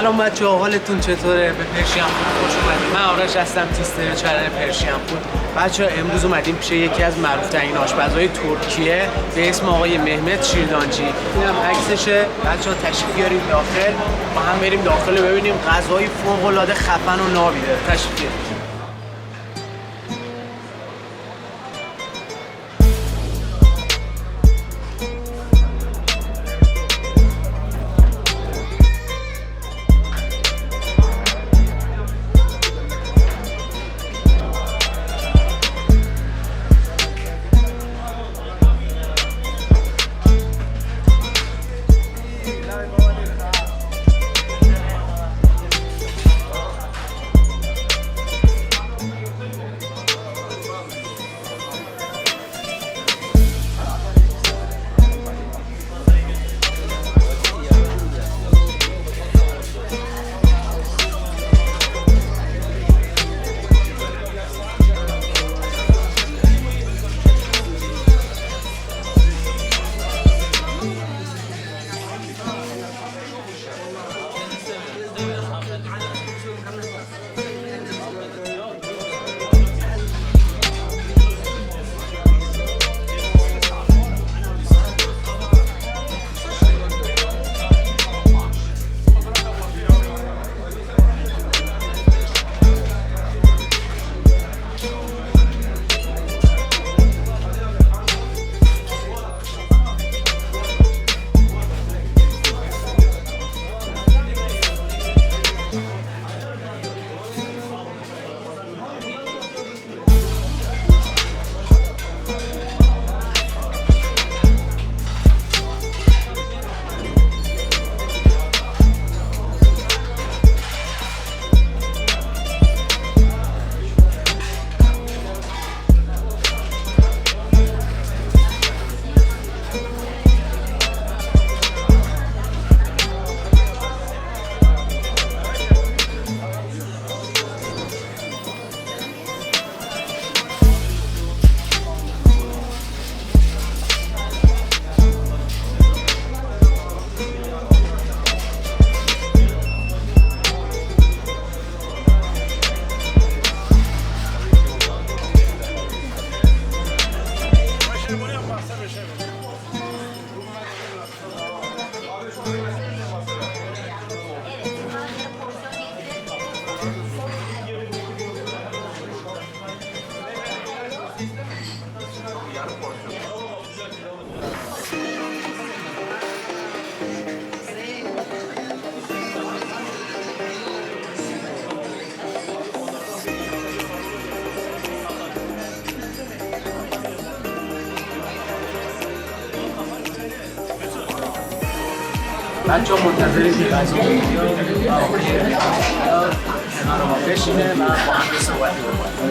سلام بچه‌ها، حالتون چطوره؟ به پرشین فود خوش اومدید. من آرش هستم، تیستر چنل پرشین فود. بچه‌ها امروز اومدیم پیش یکی از معروف‌ترین آشپزهای ترکیه به اسم آقای مهمت شیردانچی. اینم عکسشه. بچه‌ها تشریف بیارید داخل، با هم بریم داخل ببینیم غذای فوق‌العاده خفن و نابی داره. تشریف بیارید. بچه ها منتظرید که غذا کنار ما بشینه و با هم صحبتی بکنیم.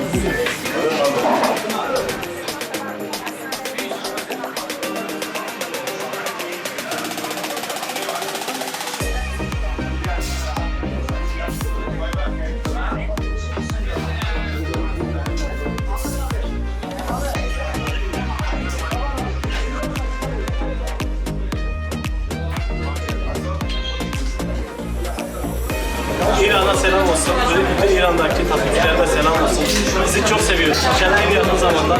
onlara selam olsun. Bütün İran'daki takipçilerime selam olsun. Bizi çok seviyoruz. İnşallah en yakın zamanda.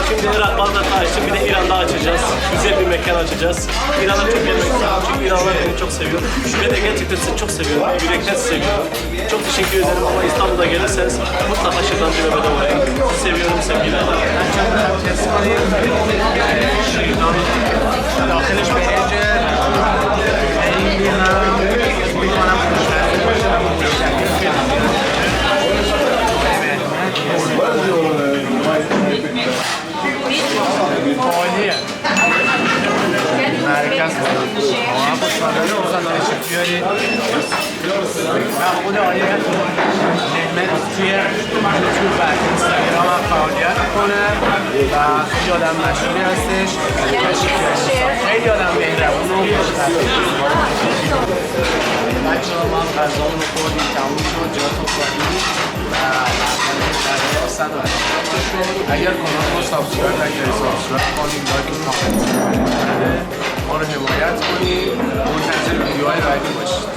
Şimdi Irak'ta açtık, bir de İran'da açacağız. Güzel bir mekan açacağız. İran'a çok gelmek istiyorum. Çünkü İranlar beni çok seviyor. Ve de gerçekten sizi çok seviyorum. Yürekten sizi seviyorum. Çok teşekkür ederim ama İstanbul'da gelirseniz mutlaka Şirdانچی ve oraya. Sizi seviyorum sevgiler. داخلش بهجه خیلی هم میکنم خوشمزه باشه و عالیه مرکز واقعا خوشمزه روزان تشریف بیاری و خود آقای مهمت توی یوتیوب و اینستاگرام هم فعالیت میکنه و خیلی آدم مشهوری هستش. خیلی آدم مهربون و بچه ها ما هم غذامون رو خوردیم، تموم شد، جاتون خالی و داستان رو شد. اگر کانال ما سابسکرایب نکردید سابسکرایب کنید، لایک و کامنت کنید، ما رو حمایت کنید، منتظر ویدیوهای بعدی باشید.